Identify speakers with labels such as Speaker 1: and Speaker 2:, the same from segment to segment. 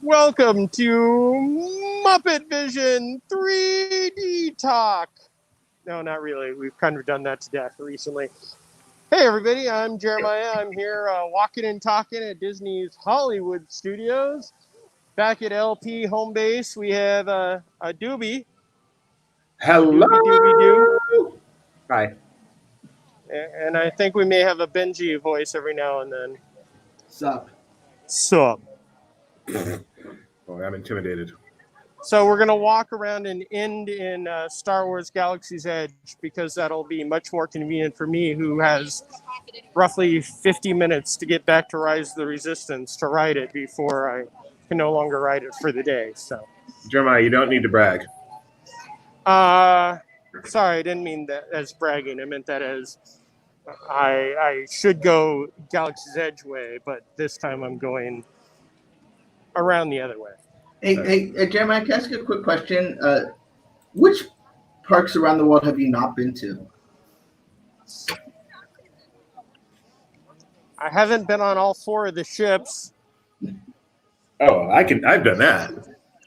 Speaker 1: Welcome to Muppet Vision 3D Talk. No, not really. We've kind of done that to death recently. Hey, everybody. I'm Jeremiah. I'm here walking and talking at Disney's Hollywood Studios. Back at LP home base, we have a Doobie.
Speaker 2: Hello.
Speaker 1: Doobie.
Speaker 2: Hi.
Speaker 1: And I think we may have a Benji voice every now and then.
Speaker 3: Sup.
Speaker 2: Oh, I'm intimidated.
Speaker 1: So we're going to walk around and end in Star Wars Galaxy's Edge because that'll be much more convenient for me, who has roughly 50 minutes to get back to Rise of the Resistance to ride it before I can no longer ride it for the day. So,
Speaker 2: Jeremiah, you don't need to brag.
Speaker 1: Sorry, I didn't mean that as bragging. I meant that as I should go Galaxy's Edge way, but this time I'm going around the other way.
Speaker 3: Hey, Jeremiah, can I ask you a quick question? Which parks around the world have you not been to?
Speaker 1: I haven't been on all four of the ships.
Speaker 2: Oh, I've done that.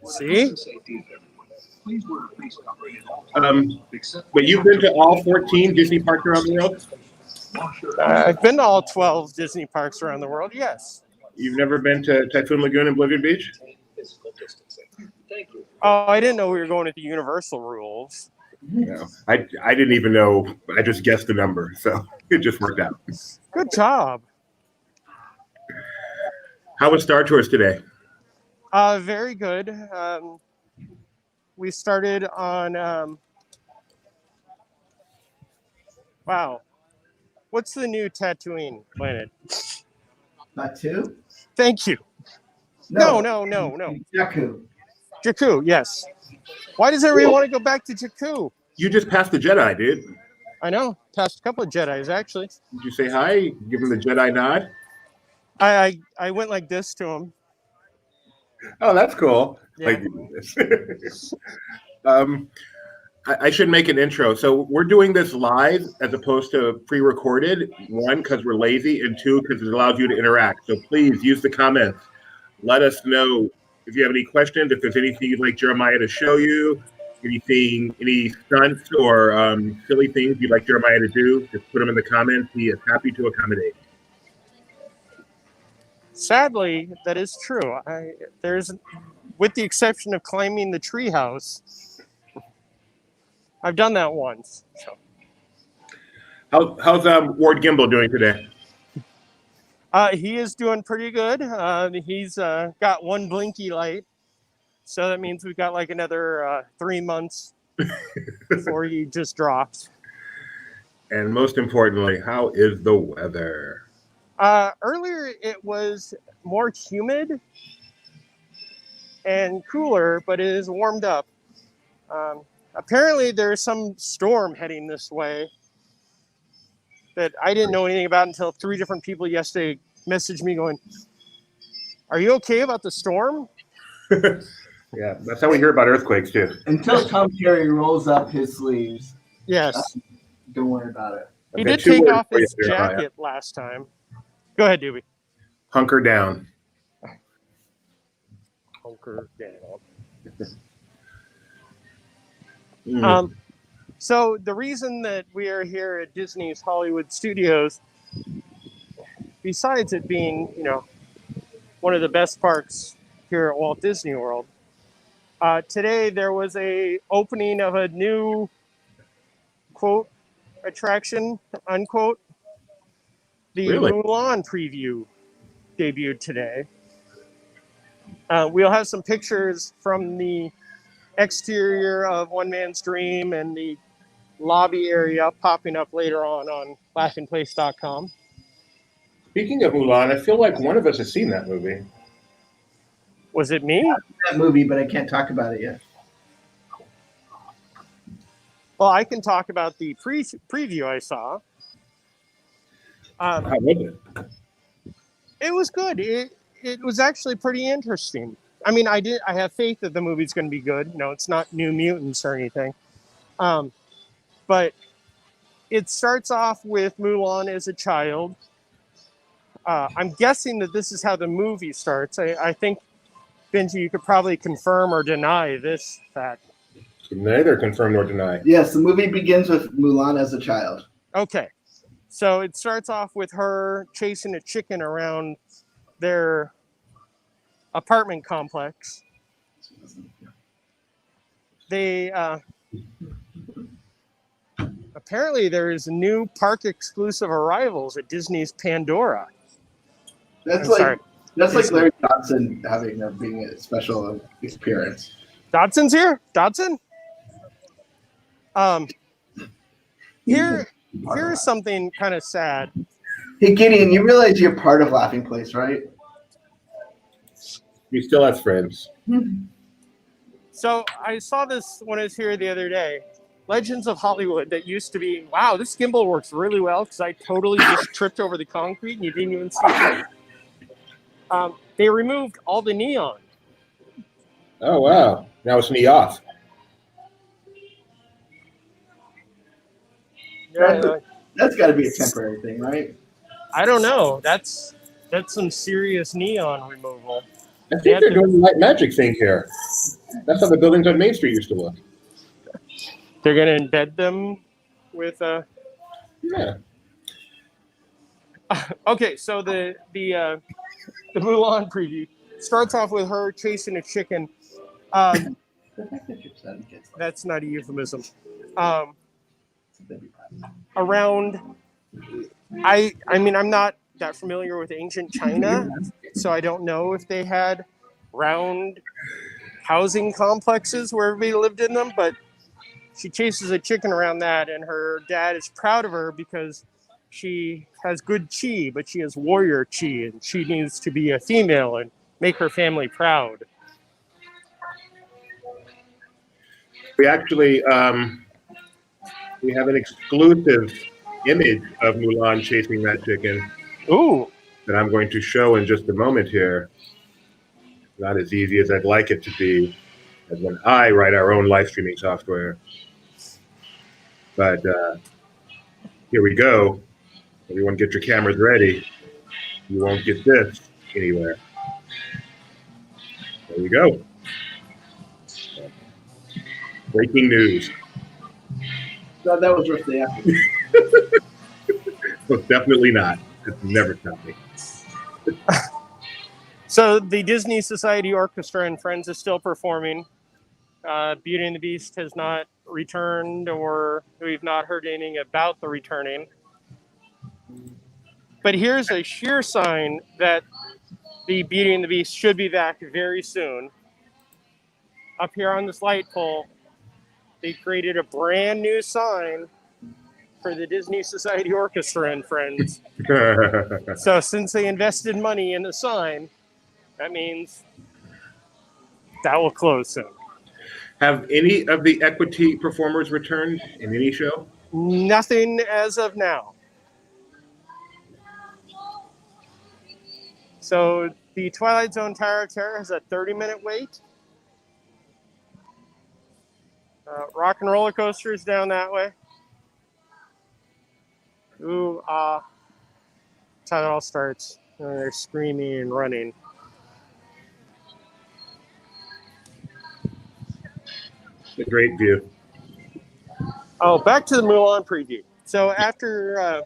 Speaker 1: See?
Speaker 2: But you've been to all 14 Disney parks around the world?
Speaker 1: I've been to all 12 Disney parks around the world, yes.
Speaker 2: You've never been to Typhoon Lagoon and Blizzard Beach?
Speaker 1: Oh, I didn't know we were going with the Universal rules.
Speaker 2: No, I didn't even know. I just guessed the number, so it just worked out.
Speaker 1: Good job.
Speaker 2: How was Star Tours today?
Speaker 1: Very good. We started on, wow. What's the new Tatooine planet?
Speaker 3: Batu?
Speaker 1: Thank you. No. Jakku, yes. Why does everyone want to go back to Jakku?
Speaker 2: You just passed the Jedi, dude.
Speaker 1: I know. Passed a couple of Jedis, actually.
Speaker 2: Did you say hi? Give him the Jedi nod?
Speaker 1: I went like this to him.
Speaker 2: Oh, that's cool.
Speaker 1: Yeah.
Speaker 2: I should make an intro. So we're doing this live as opposed to pre-recorded. One, because we're lazy, and two, because it allows you to interact. So please use the comments. Let us know if you have any questions, if there's anything you'd like Jeremiah to show you, any stunts or silly things you'd like Jeremiah to do, just put them in the comments. He is happy to accommodate.
Speaker 1: Sadly, that is true. With the exception of climbing the treehouse, I've done that once. So.
Speaker 2: How's Ward Gimbel doing today?
Speaker 1: He is doing pretty good. He's got one blinky light, so that means we've got like another 3 months before he just drops.
Speaker 2: And most importantly, how is the weather?
Speaker 1: Earlier it was more humid and cooler, but it is warmed up. Apparently there's some storm heading this way that I didn't know anything about until 3 different people yesterday messaged me going, "Are you okay about the storm?"
Speaker 2: Yeah, that's how we hear about earthquakes too.
Speaker 3: Until Tom Carey rolls up his sleeves.
Speaker 1: Yes.
Speaker 3: Don't worry about it.
Speaker 1: He did take off his jacket last time. Go ahead, Doobie.
Speaker 2: Hunker down.
Speaker 1: Hunker down. So the reason that we are here at Disney's Hollywood Studios, besides it being, one of the best parks here at Walt Disney World, today there was a opening of a new, quote, attraction, unquote. The Mulan Preview debuted today. We'll have some pictures from the exterior of One Man's Dream and the lobby area popping up later on laughingplace.com.
Speaker 2: Speaking of Mulan, I feel like one of us has seen that movie.
Speaker 1: Was it me?
Speaker 3: That movie, but I can't talk about it yet.
Speaker 1: Well, I can talk about the preview I saw.
Speaker 2: How was it?
Speaker 1: It was good. It was actually pretty interesting. I mean, I have faith that the movie's going to be good. It's not New Mutants or anything. But it starts off with Mulan as a child. I'm guessing that this is how the movie starts. I think, Benji, you could probably confirm or deny this fact.
Speaker 2: Neither confirm nor deny.
Speaker 3: Yes, the movie begins with Mulan as a child.
Speaker 1: Okay. So it starts off with her chasing a chicken around their apartment complex. They apparently there is new park exclusive arrivals at Disney's Pandora.
Speaker 3: That's
Speaker 1: I'm sorry.
Speaker 3: like Larry Johnson being a special appearance.
Speaker 1: Dodson's here. Dodson. Here's something kind of sad.
Speaker 3: Hey Gideon, you realize you're part of Laughing Place, right?
Speaker 2: We still have friends.
Speaker 1: So I saw this when I was here the other day. Legends of Hollywood that used to be, wow, this gimbal works really well because I totally just tripped over the concrete and you didn't even see it. They removed all the neon.
Speaker 2: Oh, wow. Now it's knee off.
Speaker 1: Yeah,
Speaker 3: That's got to be a temporary thing, right?
Speaker 1: I don't know. That's some serious neon removal.
Speaker 2: I think they're doing the light magic thing here. That's how the buildings on Main Street used to look.
Speaker 1: They're going to embed them with
Speaker 2: Yeah.
Speaker 1: Okay, so the Mulan preview starts off with her chasing a chicken. That's not a euphemism. Around, I mean, I'm not that familiar with ancient China, so I don't know if they had round housing complexes where everybody lived in them, but she chases a chicken around that, and her dad is proud of her because she has good chi, but she has warrior chi, and she needs to be a female and make her family proud.
Speaker 2: We actually we have an exclusive image of Mulan chasing that chicken.
Speaker 1: Ooh.
Speaker 2: That I'm going to show in just a moment here. Not as easy as I'd like it to be, as when I write our own live streaming software. But here we go. Everyone get your cameras ready. You won't get this anywhere. There we go. Breaking news.
Speaker 3: So that was roughly after.
Speaker 2: Well, definitely not. It's never stopped me.
Speaker 1: So the Disney Society Orchestra and Friends is still performing. Beauty and the Beast has not returned, or we've not heard anything about the returning. But here's a sheer sign that the Beauty and the Beast should be back very soon. Up here on this light pole, they created a brand new sign for the Disney Society Orchestra and Friends. So since they invested money in the sign, that means that will close soon.
Speaker 2: Have any of the equity performers returned in any show?
Speaker 1: Nothing as of now. So the Twilight Zone Tower of Terror has a 30-minute wait. Rock and Roller Coaster is down that way. Ooh, that's how it all starts. They're screaming and running.
Speaker 2: It's a great view.
Speaker 1: Oh, back to the Mulan preview. So after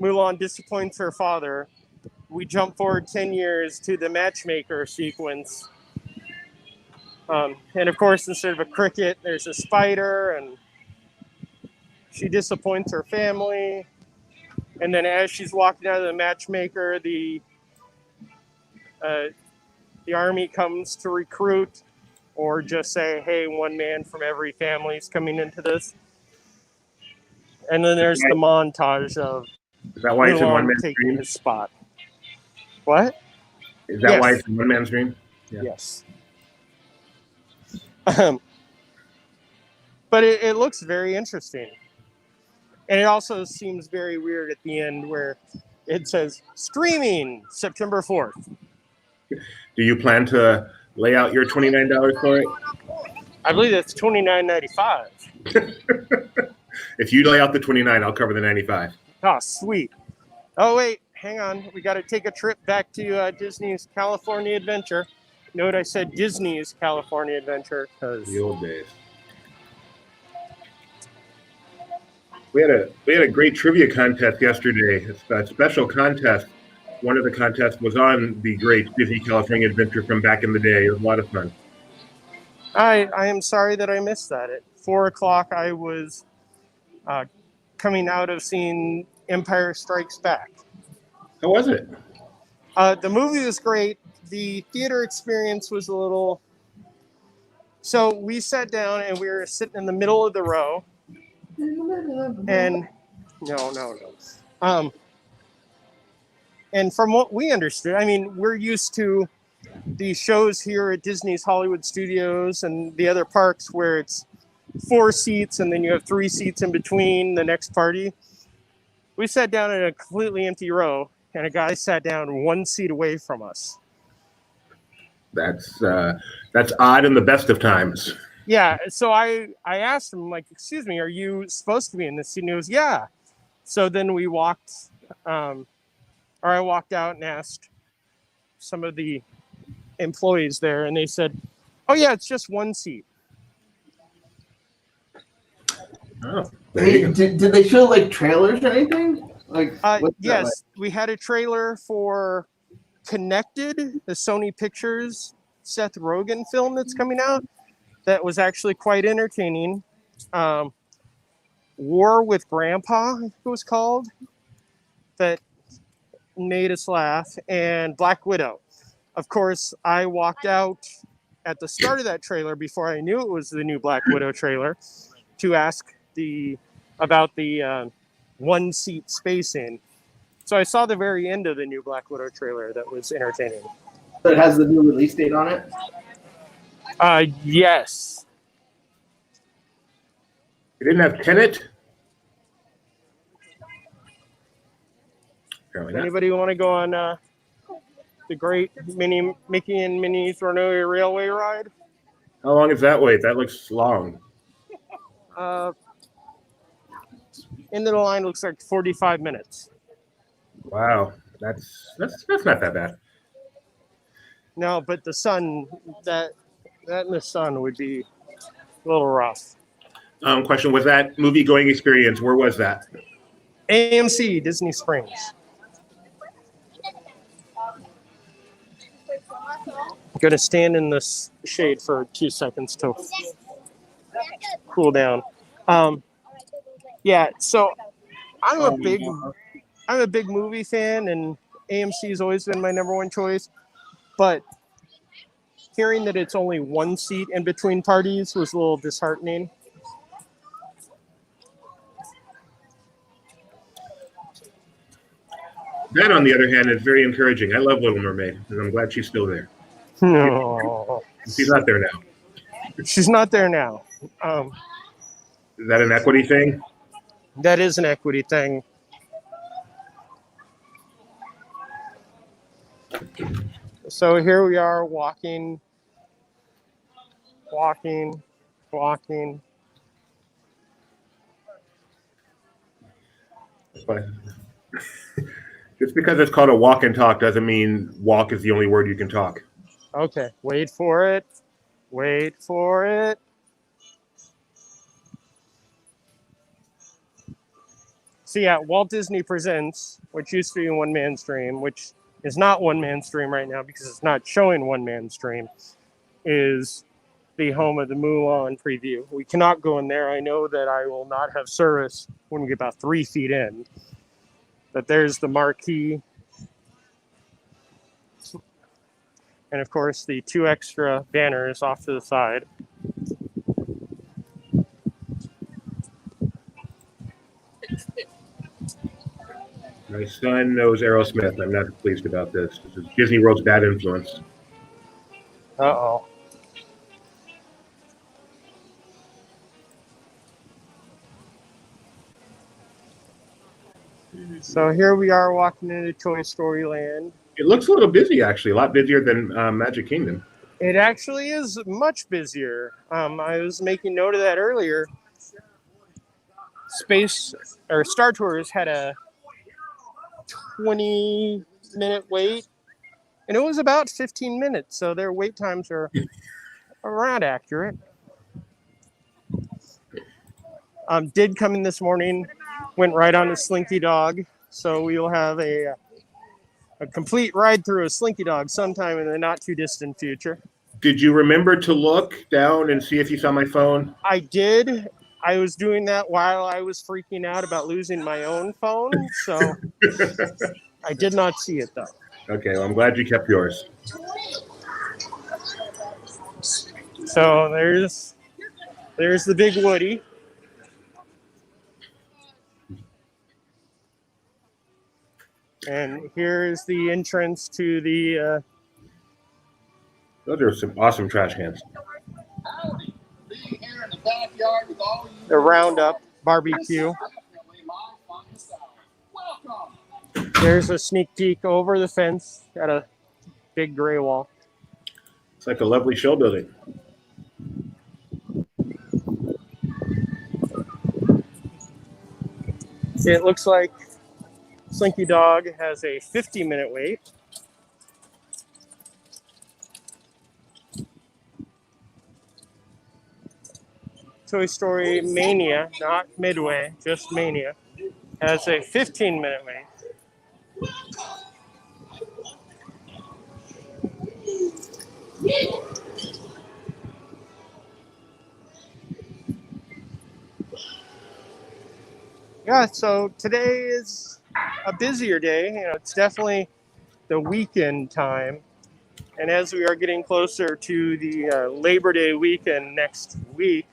Speaker 1: Mulan disappoints her father, we jump forward 10 years to the matchmaker sequence. And of course, instead of a cricket, there's a spider, and she disappoints her family. And then as she's walking out of the matchmaker, the army comes to recruit, or just say, hey, one man from every family is coming into this. And then there's the montage of
Speaker 2: Is that why it's in one
Speaker 1: Mulan
Speaker 2: man's
Speaker 1: taking
Speaker 2: dream?
Speaker 1: his spot. What?
Speaker 2: Is that
Speaker 1: Yes.
Speaker 2: why it's in one man's dream? Yeah.
Speaker 1: Yes. But it looks very interesting. And it also seems very weird at the end where it says, streaming September 4th.
Speaker 2: Do you plan to lay out your $29 for it?
Speaker 1: I believe that's $29.95.
Speaker 2: If you lay out the $29, I'll cover the $95.
Speaker 1: Oh, sweet. Oh, wait. hang on. We got to take a trip back to Disney's California Adventure. Note I said Disney's California Adventure because
Speaker 2: The old days. We had a great trivia contest yesterday. It's a special contest. One of the contests was on the great Disney California Adventure from back in the day. It was a lot of fun.
Speaker 1: I am sorry that I missed that. At 4:00, I was coming out of seeing Empire Strikes Back.
Speaker 2: How was it?
Speaker 1: The movie was great. The theater experience was a little. So we sat down and we were sitting in the middle of the row. And no. And from what we understood, I mean, we're used to the shows here at Disney's Hollywood Studios and the other parks where it's 4 seats and then you have 3 seats in between the next party. We sat down in a completely empty row and a guy sat down 1 seat away from us.
Speaker 2: That's odd in the best of times.
Speaker 1: Yeah, so I asked him, like, excuse me, are you supposed to be in this seat? And he goes, yeah. So then we walked, I walked out and asked some of the employees there, and they said, oh, yeah, it's just 1 seat.
Speaker 2: Oh,
Speaker 3: Hey, did they show like trailers or anything? Like,
Speaker 1: yes, we had a trailer for Connected, the Sony Pictures Seth Rogen film that's coming out. That was actually quite entertaining. War with Grandpa, I think it was called, that made us laugh, and Black Widow. Of course, I walked out at the start of that trailer before I knew it was the new Black Widow trailer to ask about the 1 seat spacing. So I saw the very end of the new Black Widow trailer that was entertaining.
Speaker 3: So it has the new release date on it?
Speaker 1: Yes.
Speaker 2: You didn't have Tenet? Apparently not.
Speaker 1: Anybody want to go on the great Mickey and Minnie's Runaway Railway ride?
Speaker 2: How long is that wait? That looks long.
Speaker 1: End of the line looks like 45 minutes.
Speaker 2: Wow, that's not that bad.
Speaker 1: No, but the sun, that in the sun would be a little rough.
Speaker 2: Question, was that movie going experience, where was that?
Speaker 1: AMC, Disney Springs. I'm going to stand in this shade for 2 seconds to cool down. Yeah, so I'm a big movie fan, and AMC has always been my number one choice. But hearing that it's only 1 seat in between parties was a little disheartening.
Speaker 2: That, on the other hand, is very encouraging. I love Little Mermaid, and I'm glad she's still there.
Speaker 1: No.
Speaker 2: She's not there now.
Speaker 1: She's not there now.
Speaker 2: Is that an equity thing?
Speaker 1: That is an equity thing. So here we are walking.
Speaker 2: But just because it's called a walk and talk doesn't mean walk is the only word you can talk.
Speaker 1: Okay, wait for it. So yeah, Walt Disney Presents, which used to be One Man Stream, which is not One Man Stream right now because it's not showing One Man Stream, is the home of the Mulan Preview. We cannot go in there. I know that I will not have service when we get about 3 feet in. But there's the marquee. And of course, the 2 extra banners off to the side.
Speaker 2: My son knows Aerosmith. I'm not pleased about this. This is Disney World's bad influence.
Speaker 1: Uh-oh. So here we are walking into Toy Story Land.
Speaker 2: It looks a little busy, actually. A lot busier than Magic Kingdom.
Speaker 1: It actually is much busier. I was making note of that earlier. Star Tours had a 20-minute wait, and it was about 15 minutes, so their wait times are around accurate. Did come in this morning, went right on the Slinky Dog, so we will have a complete ride through a Slinky Dog sometime in the not too distant future.
Speaker 2: Did you remember to look down and see if you saw my phone?
Speaker 1: I did. I was doing that while I was freaking out about losing my own phone, so I did not see it though.
Speaker 2: Okay, well, I'm glad you kept yours.
Speaker 1: So there's the Big Woody. And here's the entrance to the
Speaker 2: Those are some awesome trash cans.
Speaker 1: the Roundup barbecue. There's a sneak peek over the fence at a big gray wall.
Speaker 2: It's like a lovely show building.
Speaker 1: It looks like Slinky Dog has a 50-minute wait. Toy Story Mania, not Midway, just Mania, has a 15-minute wait. Yeah, so today is a busier day. You know, it's definitely the weekend time. And as we are getting closer to the Labor Day weekend next week,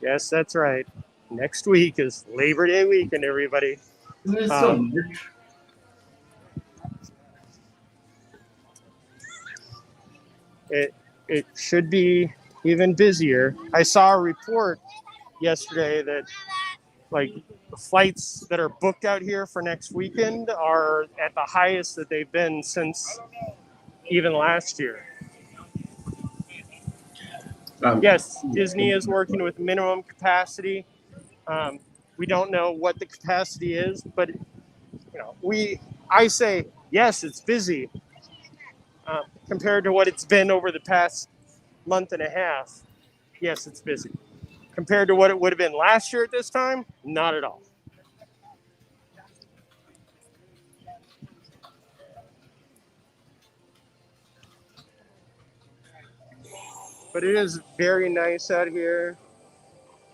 Speaker 1: yes, that's right. Next week is Labor Day weekend, everybody.
Speaker 3: Isn't it so much?
Speaker 1: It should be even busier. I saw a report yesterday that like the flights that are booked out here for next weekend are at the highest that they've been since even last year. Yes, Disney is working with minimum capacity. We don't know what the capacity is, but you know, I say yes, it's busy compared to what it's been over the past month and a half. Yes, it's busy. Compared to what it would have been last year at this time, not at all. But it is very nice out here.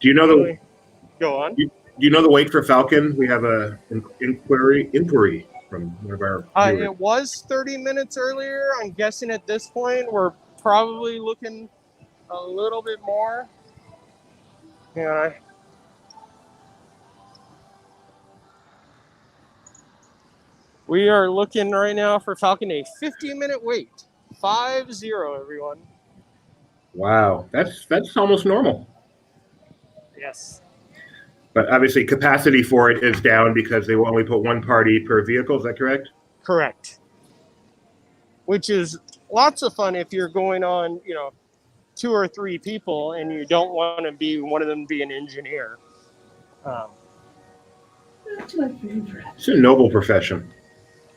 Speaker 2: Do you know the
Speaker 1: Go on.
Speaker 2: Do you know the wait for Falcon? We have an inquiry from one of our viewers.
Speaker 1: It was 30 minutes earlier. I'm guessing at this point we're probably looking a little bit more. Yeah. We are looking right now for Falcon a 50-minute wait. 5-0, everyone.
Speaker 2: Wow, that's almost normal.
Speaker 1: Yes.
Speaker 2: But obviously capacity for it is down because they will only put one party per vehicle. Is that correct?
Speaker 1: Correct. Which is lots of fun if you're going on, 2 or 3 people and you don't want to be one of them be an engineer.
Speaker 3: That's my favorite.
Speaker 2: It's a noble profession.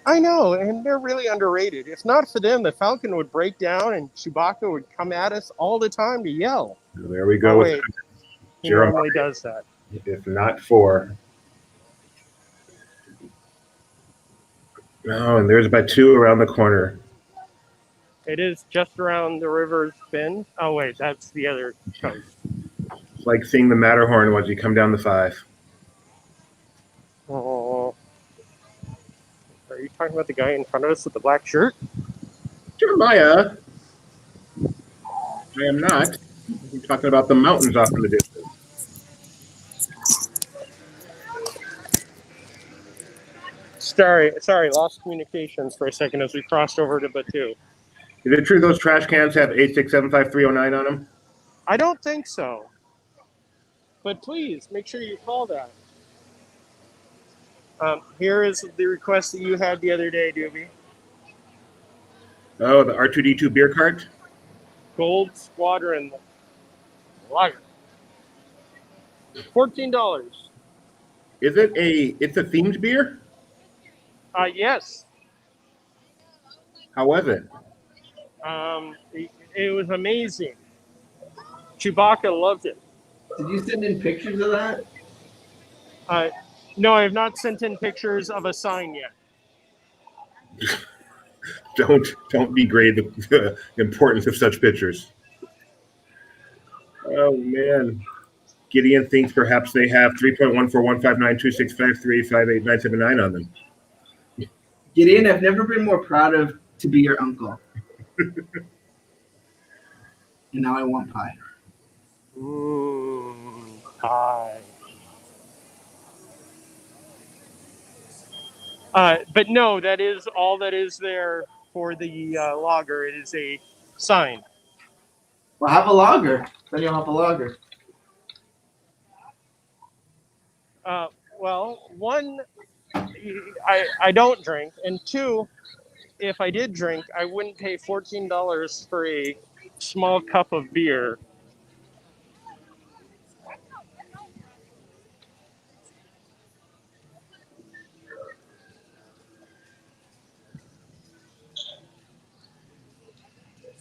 Speaker 1: I know, and they're really underrated. If not for them, the Falcon would break down and Chewbacca would come at us all the time to yell.
Speaker 2: There we go.
Speaker 1: Wait, he normally does that.
Speaker 2: If not for. Oh, and there's about 2 around the corner.
Speaker 1: It is just around the river's bend. Oh, wait, that's the other coast.
Speaker 2: It's like seeing the Matterhorn once you come down the 5.
Speaker 1: Oh. Are you talking about the guy in front of us with the black shirt?
Speaker 2: Jeremiah. I am not. I'm talking about the mountains off in the distance.
Speaker 1: Sorry, lost communications for a second as we crossed over to Batu.
Speaker 2: Is it true those trash cans have 8675309 on them?
Speaker 1: I don't think so. But please, make sure you call that. Here is the request that you had the other day, Doobie.
Speaker 2: Oh, the R2D2 beer cart?
Speaker 1: Gold Squadron Lager. $14.
Speaker 2: Is it it's a themed beer?
Speaker 1: Yes.
Speaker 2: How was it?
Speaker 1: It was amazing. Chewbacca loved it.
Speaker 3: Did you send in pictures of that?
Speaker 1: No, I have not sent in pictures of a sign yet.
Speaker 2: Don't degrade the importance of such pictures. Oh man. Gideon thinks perhaps they have 3.141592653858979 on them.
Speaker 3: Gideon, I've never been more proud of to be your uncle. And now I want pie.
Speaker 1: Ooh, pie. But no, that is all that is there for the logger. It is a sign.
Speaker 3: Well, have a lager. Then you'll have a lager.
Speaker 1: Well, one, I don't drink, and two, if I did drink, I wouldn't pay $14 for a small cup of beer.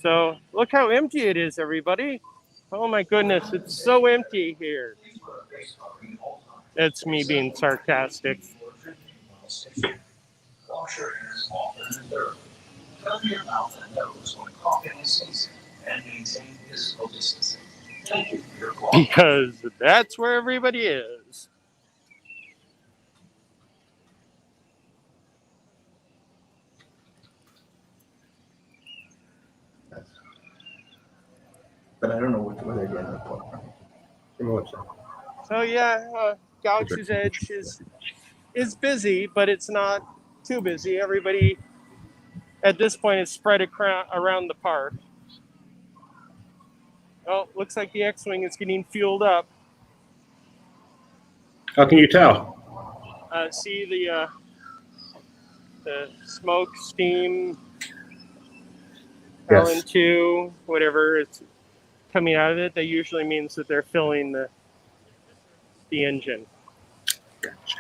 Speaker 1: So look how empty it is, everybody. Oh my goodness, it's so empty here. That's me being sarcastic.
Speaker 4: Wash your hands often and thoroughly. Cover your mouth and nose when coughing is sneezing, and maintain physical distancing. Thank you for your cooperation.
Speaker 1: Because that's where everybody is.
Speaker 3: But I don't know what they're getting the point from.
Speaker 1: So yeah, Galaxy's Edge is busy, but it's not too busy. Everybody at this point is spread around the park. Oh, looks like the X-Wing is getting fueled up.
Speaker 2: How can you tell?
Speaker 1: See the smoke, steam,
Speaker 2: Yes.
Speaker 1: LN2, whatever it's coming out of it. That usually means that they're filling the engine.
Speaker 2: Gotcha.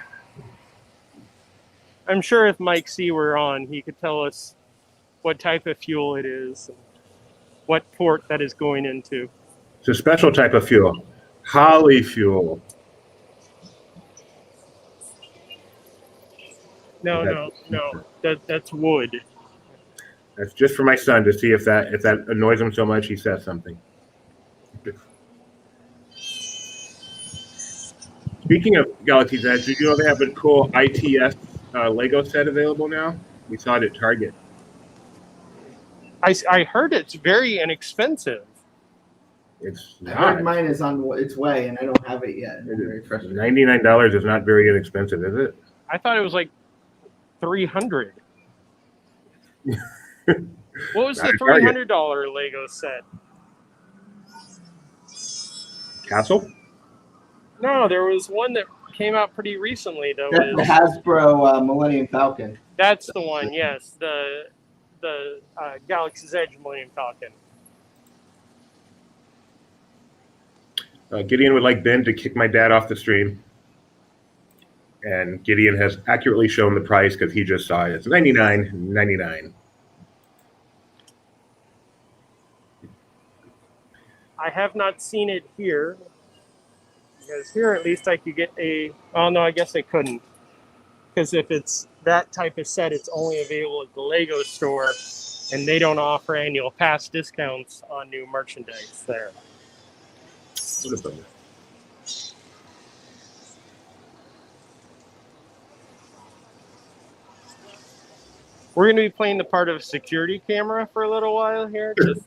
Speaker 1: I'm sure if Mike C were on, he could tell us what type of fuel it is, and what port that is going into.
Speaker 2: It's a special type of fuel. Holly fuel.
Speaker 1: No. That's wood.
Speaker 2: That's just for my son to see if that annoys him so much he says something. Speaking of Galaxy's Edge, did you know they have a cool ITS Lego set available now? We saw it at Target.
Speaker 1: I heard it's very inexpensive.
Speaker 2: It's
Speaker 3: I heard
Speaker 2: not.
Speaker 3: mine is on its way, and I don't have it yet. It's very frustrating.
Speaker 2: $99 is not very inexpensive, is it?
Speaker 1: I thought it was like $300. What was the $300 Lego set?
Speaker 2: Castle?
Speaker 1: No, there was one that came out pretty recently. That
Speaker 3: That's the
Speaker 1: was
Speaker 3: Hasbro Millennium Falcon.
Speaker 1: that's the one. Yes, the Galaxy's Edge Millennium Falcon.
Speaker 2: Gideon would like Ben to kick my dad off the stream. And Gideon has accurately shown the price because he just saw it. It's $99.99.
Speaker 1: I have not seen it here. Because here at least I could get a... Oh, no, I guess I couldn't. Because if it's that type of set, it's only available at the Lego store. And they don't offer annual pass discounts on new merchandise there.
Speaker 2: What a bummer.
Speaker 1: We're going to be playing the part of a security camera for a little while here. Just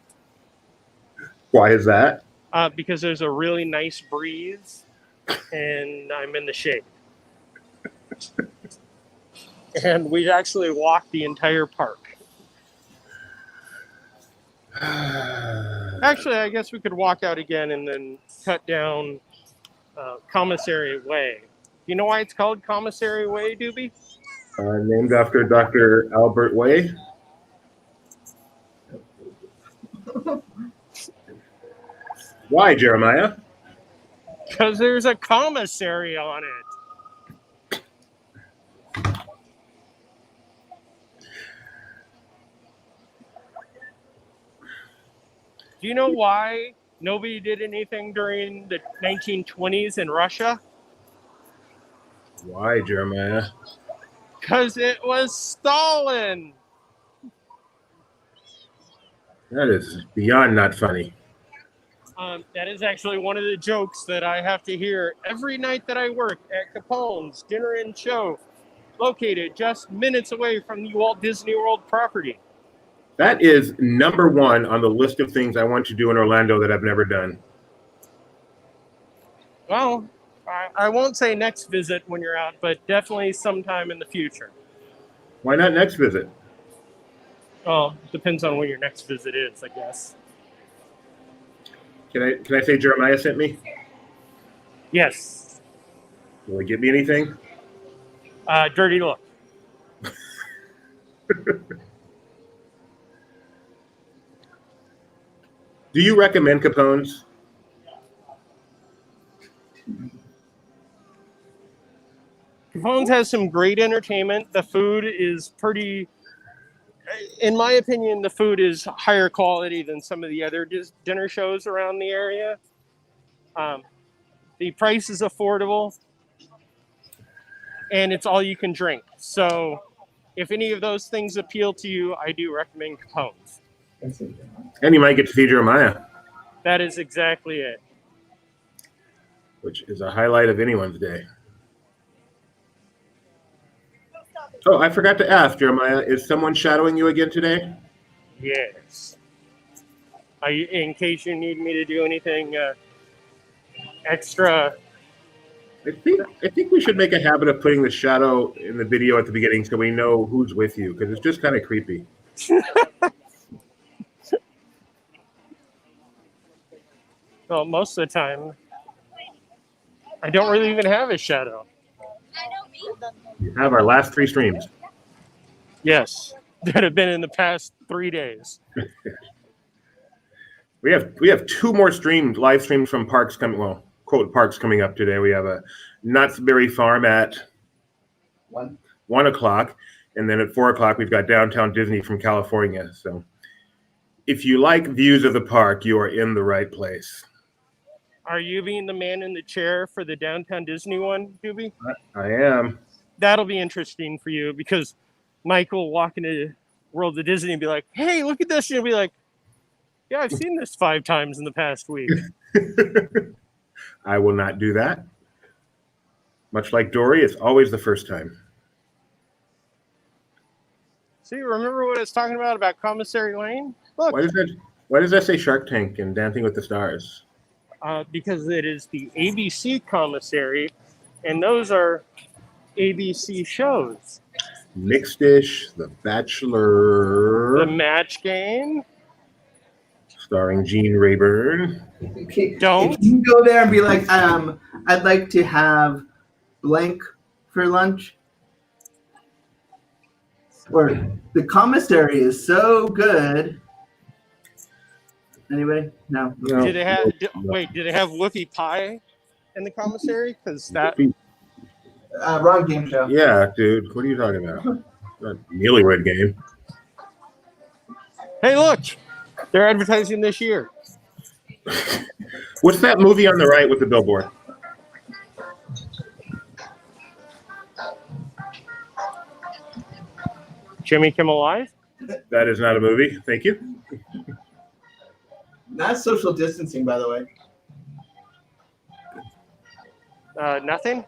Speaker 2: Why is that?
Speaker 1: because there's a really nice breeze and I'm in the shade. And we actually walked the entire park. Actually, I guess we could walk out again and then cut down Commissary Way. You know why it's called Commissary Way, Doobie?
Speaker 2: Named after Dr. Albert Way. Why, Jeremiah?
Speaker 1: Because there's a commissary on it. Do you know why nobody did anything during the 1920s in Russia?
Speaker 2: Why, Jeremiah?
Speaker 1: Because it was Stalin.
Speaker 2: That is beyond not funny.
Speaker 1: That is actually one of the jokes that I have to hear every night that I work at Capone's Dinner and Show, located just minutes away from the Walt Disney World property.
Speaker 2: That is number one on the list of things I want to do in Orlando that I've never done.
Speaker 1: Well, I won't say next visit when you're out, but definitely sometime in the future.
Speaker 2: Why not next visit?
Speaker 1: Well, depends on when your next visit is, I guess.
Speaker 2: Can I say Jeremiah sent me?
Speaker 1: Yes.
Speaker 2: Will he get me anything?
Speaker 1: Dirty look.
Speaker 2: Do you recommend Capone's?
Speaker 1: Capone's has some great entertainment. The food is pretty, in my opinion, the food is higher quality than some of the other dinner shows around the area. The price is affordable, and it's all you can drink. So if any of those things appeal to you, I do recommend Capone's.
Speaker 2: And you might get to see Jeremiah,
Speaker 1: That is exactly it.
Speaker 2: which is a highlight of anyone's day. Oh, I forgot to ask, Jeremiah, is someone shadowing you again today?
Speaker 1: Yes. In case you need me to do anything extra.
Speaker 2: I think we should make a habit of putting the shadow in the video at the beginning so we know who's with you, because it's just kind of creepy.
Speaker 1: Well, most of the time, I don't really even have a shadow.
Speaker 2: We have our last 3 streams.
Speaker 1: Yes, that have been in the past 3 days.
Speaker 2: We have 2 more live streams from parks coming. Well, quote parks coming up today. We have a Knott's Berry Farm at 1 o'clock, and then at 4 o'clock we've got Downtown Disney from California. So, if you like views of the park, you are in the right place.
Speaker 1: Are you being the man in the chair for the Downtown Disney one, Doobie?
Speaker 2: I am.
Speaker 1: That'll be interesting for you because Mike will walk into World of Disney and be like, "Hey, look at this," and you'll be like, "Yeah, I've seen this 5 times in the past week."
Speaker 2: I will not do that. Much like Dory, it's always the first time.
Speaker 1: See, remember what I was talking about Commissary Lane? Look,
Speaker 2: Why does that say Shark Tank and Dancing with the Stars?
Speaker 1: because it is the ABC Commissary, and those are ABC shows.
Speaker 2: Mixed Dish, The Bachelor,
Speaker 1: The Match Game.
Speaker 2: starring Gene Rayburn.
Speaker 1: Don't.
Speaker 3: If you go there and be like, I'd like to have blank for lunch. Or the commissary is so good. Anybody? No.
Speaker 2: No.
Speaker 1: Did it have? Did it have Whoopie Pie in the commissary? Because that.
Speaker 3: Wrong game show.
Speaker 2: Yeah, dude. What are you talking about? Not Newlywed Game.
Speaker 1: Hey, look! They're advertising this year.
Speaker 2: What's that movie on the right with the billboard?
Speaker 1: Jimmy Kimmel Live?
Speaker 2: That is not a movie. Thank you.
Speaker 3: Not social distancing, by the way.
Speaker 1: Nothing?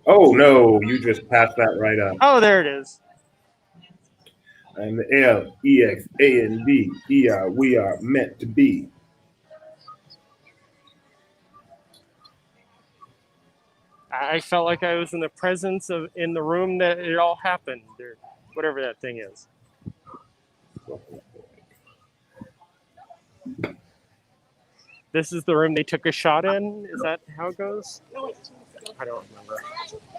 Speaker 2: Oh, no. You just passed that right up.
Speaker 1: Oh, there it is.
Speaker 2: I'm the L-E-X-A-N-D-E-R. We are meant to be.
Speaker 1: I felt like I was in the presence of, in the room that it all happened, or whatever that thing is. This is the room they took a shot in? Is that how it goes? I don't remember.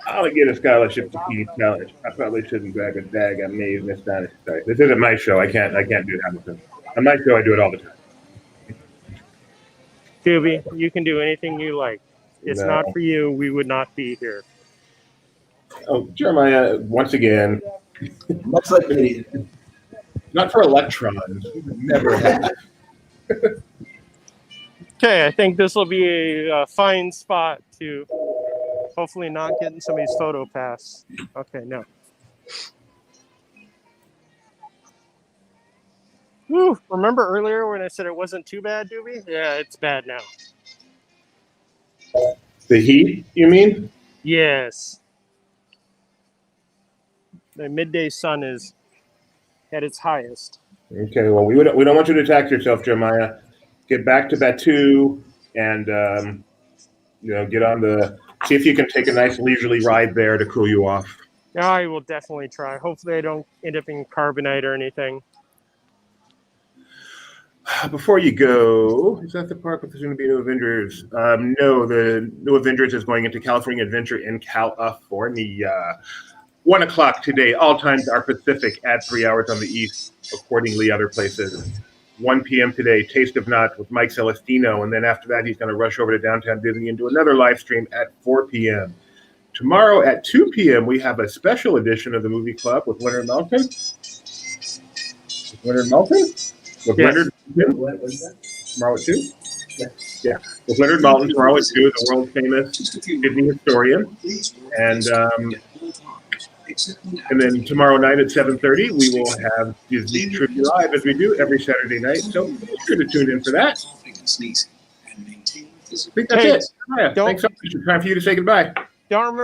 Speaker 2: I'll get a scholarship to Keith College. I probably shouldn't drag a dag. I may have missed on it. Sorry. This isn't my show. I can't do Hamilton. On my show, I do it all the time.
Speaker 1: Doobie, you can do anything you like. It's
Speaker 2: No.
Speaker 1: not for you, we would not be here.
Speaker 2: Oh, Jeremiah, once again,
Speaker 3: Much like me.
Speaker 2: not for electrons. We would never have.
Speaker 1: Okay, I think this will be a fine spot to hopefully not get in somebody's photo pass. Okay, no. Whew, remember earlier when I said it wasn't too bad, Doobie? Yeah, it's bad now.
Speaker 2: The heat, you mean?
Speaker 1: Yes. The midday sun is at its highest.
Speaker 2: Okay, well, we don't want you to tax yourself, Jeremiah. Get back to Batu and get on see if you can take a nice leisurely ride there to cool you off.
Speaker 1: I will definitely try. Hopefully I don't end up in carbonite or anything.
Speaker 2: Before you go, is that the park with the soon to be new Avengers? No, the new Avengers is going into California Adventure in California. 1 o'clock today. All times are Pacific. Add 3 hours on the East. Accordingly, other places. 1 p.m. today, Taste of Knots with Mike Celestino. And then after that, he's going to rush over to Downtown Disney and do another live stream at 4 p.m. Tomorrow at 2 p.m., we have a special edition of the Movie Club with Leonard Maltin. With Leonard Maltin? Tomorrow at 2? Yeah. With Leonard Maltin tomorrow at 2, the world famous Disney historian. And then tomorrow night at 7:30, we will have Disney Trivia Live as we do every Saturday night. So be sure to tune in for that. I think that's it. Yeah, thanks so much. Time for you to say goodbye.
Speaker 1: Don't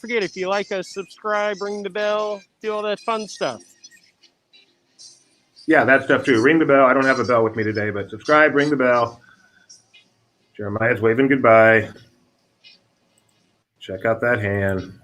Speaker 1: forget, if you like us, subscribe, ring the bell, do all that fun stuff.
Speaker 2: Yeah, that stuff too. Ring the bell. I don't have a bell with me today, but subscribe, ring the bell. Jeremiah's waving goodbye. Check out that hand.